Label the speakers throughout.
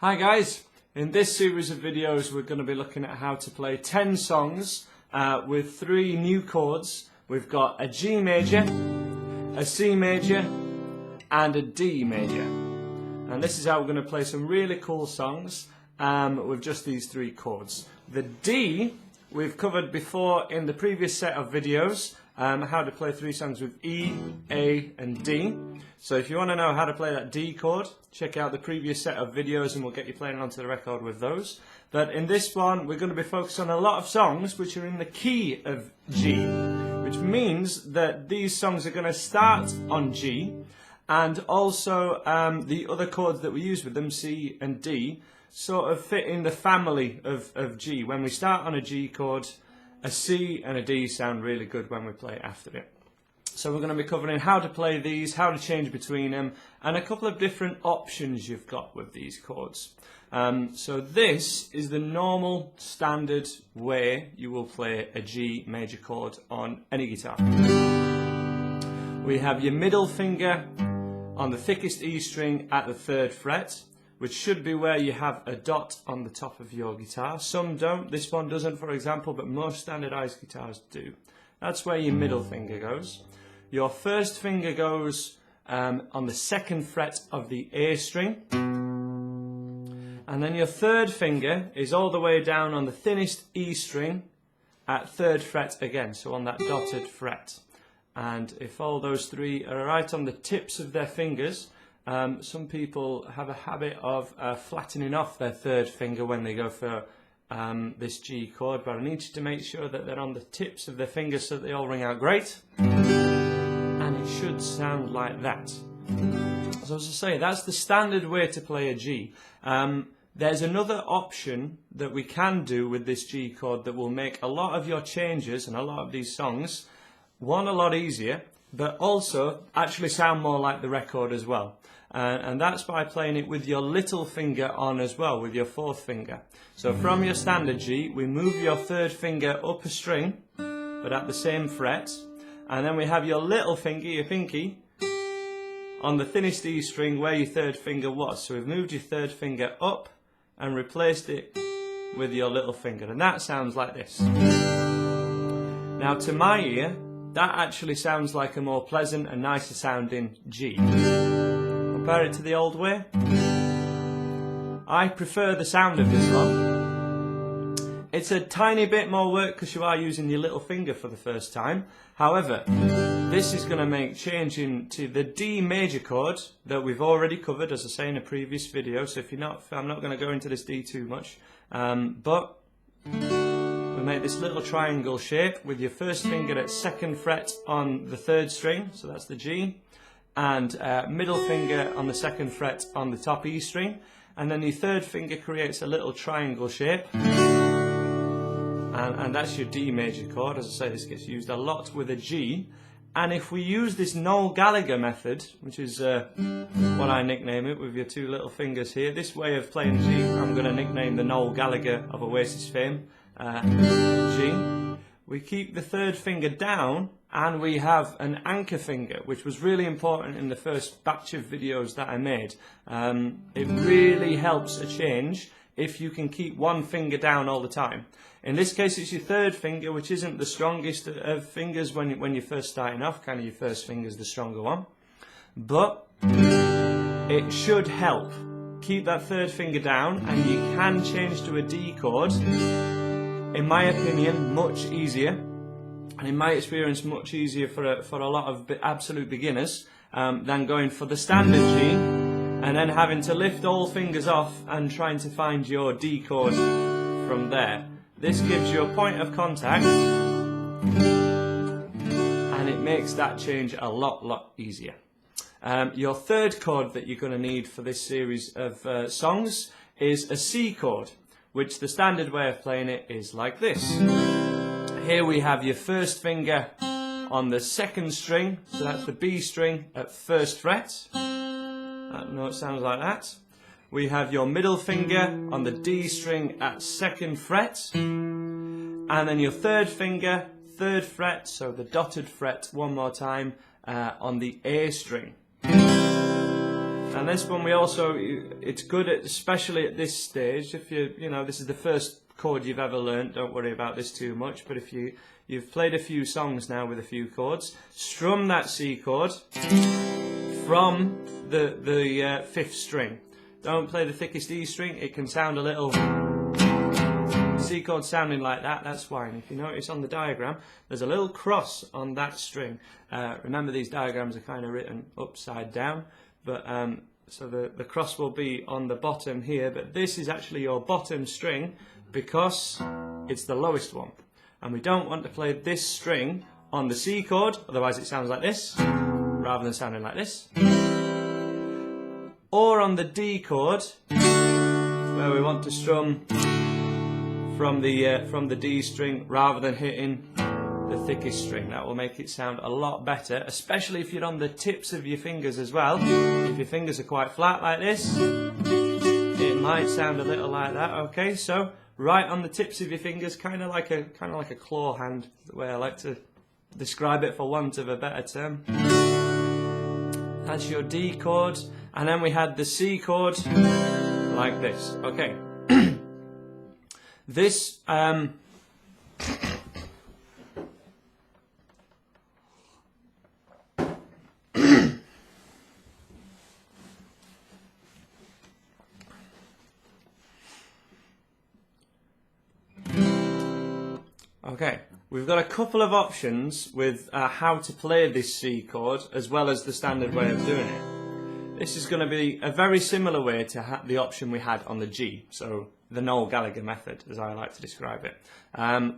Speaker 1: Hi guys, in this series of videos we're going to be looking at how to play 10 songs with 3 new chords. We've got a G major, a C major and a D major. And this is how we're going to play some really cool songs with just these 3 chords. The D we've covered before in the previous set of videos, how to play 3 songs with E, A and D. So if you want to know how to play that D chord, check out the previous set of videos and we'll get you playing onto the record with those. But in this one we're going to be focused on a lot of songs which are in the key of G, which means that these songs are going to start on G, and also the other chords that we use with them, C and D, sort of fit in the family of G. When we start on a G chord, a C and a D sound really good when we play after it. So we're going to be covering how to play these, how to change between them, and a couple of different options you've got with these chords. So this is the normal standard way you will play a G major chord on any guitar. We have your middle finger on the thickest E string at the 3rd fret, which should be where you have a dot on the top of your guitar. Some don't, this one doesn't for example, but most standardized guitars do. That's where your middle finger goes. Your first finger goes on the 2nd fret of the A string. And then your 3rd finger is all the way down on the thinnest E string at 3rd fret again, so on that dotted fret. And if all those 3 are right on the tips of their fingers, some people have a habit of flattening off their 3rd finger when they go for this G chord, but I need you to make sure that they're on the tips of their fingers so that they all ring out great. And it should sound like that. So as I say, that's the standard way to play a G. There's another option that we can do with this G chord that will make a lot of your changes and a lot of these songs, one, a lot easier, but also actually sound more like the record as well. And that's by playing it with your little finger on as well, with your 4th finger. So from your standard G, we move your 3rd finger up a string, but at the same fret. And then we have your little finger, your pinky, on the thinnest E string where your 3rd finger was. So we've moved your 3rd finger up and replaced it with your little finger. And that sounds like this. Now to my ear, that actually sounds like a more pleasant and nicer sounding G. Compare it to the old way. I prefer the sound of this one. It's a tiny bit more work because you are using your little finger for the first time. However, this is going to make changing to the D major chord that we've already covered, as I say in a previous video. So if you're not, I'm not going to go into this D too much. But we make this little triangle shape with your 1st finger at 2nd fret on the 3rd string, so that's the G, and middle finger on the 2nd fret on the top E string, and then your 3rd finger creates a little triangle shape, and that's your D major chord. As I say, this gets used a lot with a G, and if we use this Noel Gallagher method, which is what I nickname it with your 2 little fingers here, this way of playing G, I'm going to nickname the Noel Gallagher of Oasis fame. G. We keep the 3rd finger down and we have an anchor finger, which was really important in the first batch of videos that I made. It really helps a change if you can keep one finger down all the time. In this case it's your 3rd finger, which isn't the strongest of fingers when you're first starting off. Kind of your 1st finger is the stronger one, but it should help. Keep that 3rd finger down and you can change to a D chord. In my opinion, much easier, and in my experience much easier for a lot of absolute beginners than going for the standard G and then having to lift all fingers off and trying to find your D chord from there. This gives you a point of contact and it makes that change a lot easier. Your 3rd chord that you're going to need for this series of songs is a C chord, which the standard way of playing it is like this. Here we have your 1st finger on the 2nd string, so that's the B string at 1st fret. That note sounds like that. We have your middle finger on the D string at 2nd fret, and then your 3rd finger, 3rd fret, so the dotted fret one more time, on the A string. And this one we also, it's good at, especially at this stage, if you know, this is the first chord you've ever learnt, don't worry about this too much, but if you've played a few songs now with a few chords, strum that C chord from the fifth string. Don't play the thickest E string, it can sound a little C chord sounding like that, that's fine. If you notice on the diagram, there's a little cross on that string. Remember, these diagrams are kind of written upside down, but so the cross will be on the bottom here, but this is actually your bottom string because it's the lowest one. And we don't want to play this string on the C chord, otherwise it sounds like this, rather than sounding like this. Or on the D chord, where we want to strum from the D string rather than hitting the thickest string. That will make it sound a lot better, especially if you're on the tips of your fingers as well. If your fingers are quite flat like this, it might sound a little like that. Okay, so right on the tips of your fingers, kind of like a claw hand, the way I like to describe it for want of a better term. That's your D chord, and then we had the C chord like this. Okay. This okay, we've got a couple of options with how to play this C chord as well as the standard way of doing it. This is going to be a very similar way to the option we had on the G, so the Noel Gallagher method, as I like to describe it.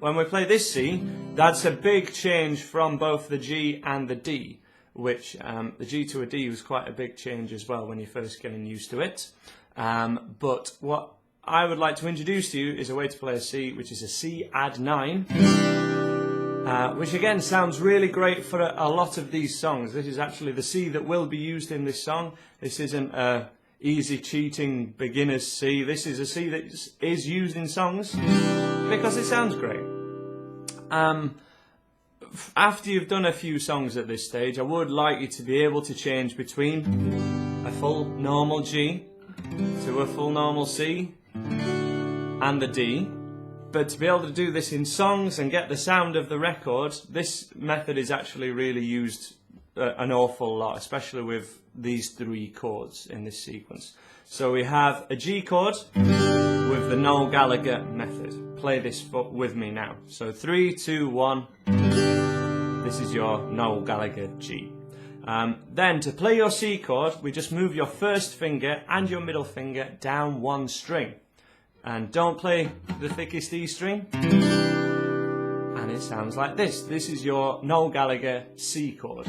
Speaker 1: When we play this C, that's a big change from both the G and the D, which the G to a D was quite a big change as well when you're first getting used to it. But what I would like to introduce to you is a way to play a C, which is a C add 9, which again sounds really great for a lot of these songs. This is actually the C that will be used in this song. This isn't a easy cheating beginner's C. This is a C that is used in songs because it sounds great. After you've done a few songs at this stage, I would like you to be able to change between a full normal G to a full normal C and the D. But to be able to do this in songs and get the sound of the record, this method is actually really used an awful lot, especially with these three chords in this sequence. So we have a G chord with the Noel Gallagher method. Play this with me now. So 3, 2, 1. This is your Noel Gallagher G. Then to play your C chord, we just move your first finger and your middle finger down one string. And don't play the thickest E string. And it sounds like this. This is your Noel Gallagher C chord.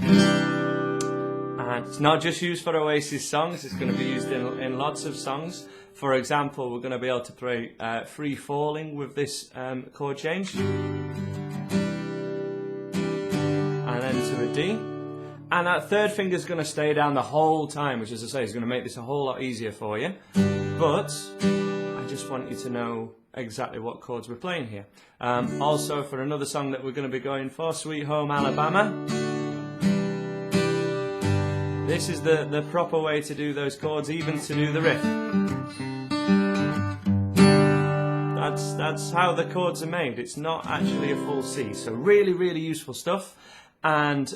Speaker 1: And it's not just used for Oasis songs, it's going to be used in lots of songs. For example, we're going to be able to play Free Falling with this chord change. And then to a D. And that third finger is going to stay down the whole time, which, as I say, is going to make this a whole lot easier for you. But I just want you to know exactly what chords we're playing here. Also, for another song that we're going to be going for, Sweet Home Alabama, this is the proper way to do those chords, even to do the riff. That's how the chords are made. It's not actually a full C. So really, really useful stuff. And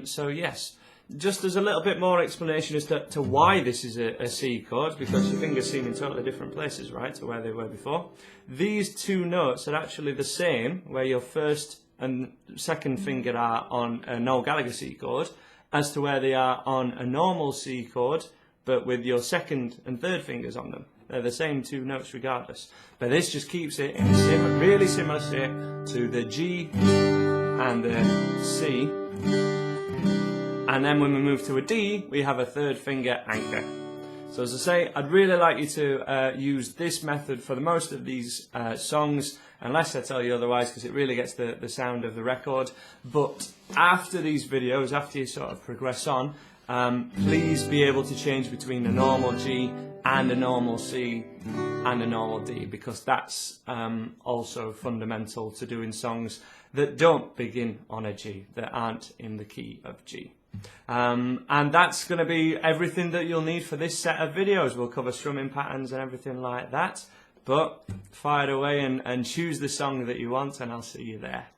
Speaker 1: so yes, just as a little bit more explanation as to why this is a C chord, because your fingers seem in totally different places, right, to where they were before. These two notes are actually the same, where your first and second finger are on a Noel Gallagher C chord, as to where they are on a normal C chord, but with your second and third fingers on them. They're the same two notes regardless. But this just keeps it in a really similar state to the G and the C. And then when we move to a D, we have a third finger anchor. So as I say, I'd really like you to use this method for the most of these songs, unless I tell you otherwise, because it really gets the sound of the record. But after these videos, after you sort of progress on, please be able to change between a normal G and a normal C and a normal D, because that's also fundamental to doing songs that don't begin on a G, that aren't in the key of G. And that's going to be everything that you'll need for this set of videos. We'll cover strumming patterns and everything like that. But fire it away and choose the song that you want, and I'll see you there.